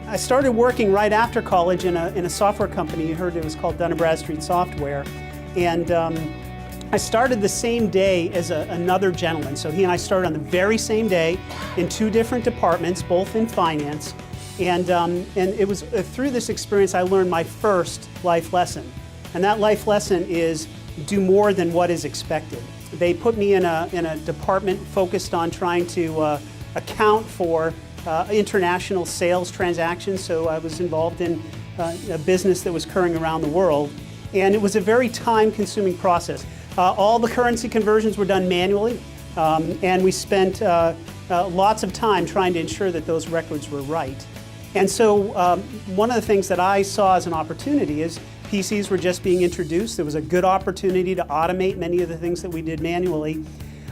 I started working right after college in a software company. You heard it was called Dun & Bradstreet Software. And I started the same day as another gentleman. So he and I started on the very same day in two different departments, both in finance. And it was through this experience I learned my first life lesson. And that life lesson is do more than what is expected. They put me in a department focused on trying to account for international sales transactions. So I was involved in a business that was occurring around the world. And it was a very time-consuming process. All the currency conversions were done manually, and we spent lots of time trying to ensure that those records were right. And so one of the things that I saw as an opportunity is PCs were just being introduced. There was a good opportunity to automate many of the things that we did manually.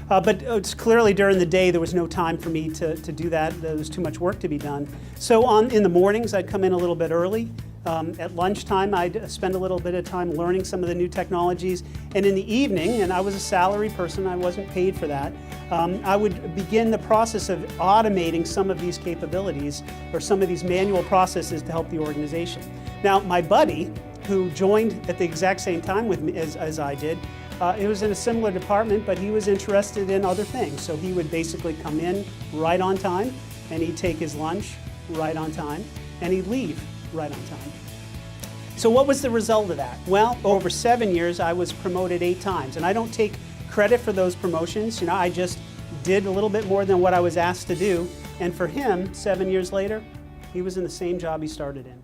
But it's clearly during the day there was no time for me to do that. There was too much work to be done. So in the mornings I'd come in a little bit early. At lunchtime I'd spend a little bit of time learning some of the new technologies. And in the evening, and I was a salary person, I wasn't paid for that, I would begin the process of automating some of these capabilities or some of these manual processes to help the organization. Now my buddy, who joined at the exact same time with me as I did, it was in a similar department, but he was interested in other things. So he would basically come in right on time, and he'd take his lunch right on time, and he'd leave right on time. So what was the result of that? Well, over 7 years, I was promoted 8 times, and I don't take credit for those promotions. You know, I just did a little bit more than what I was asked to do, and for him, 7 years later, he was in the same job he started in.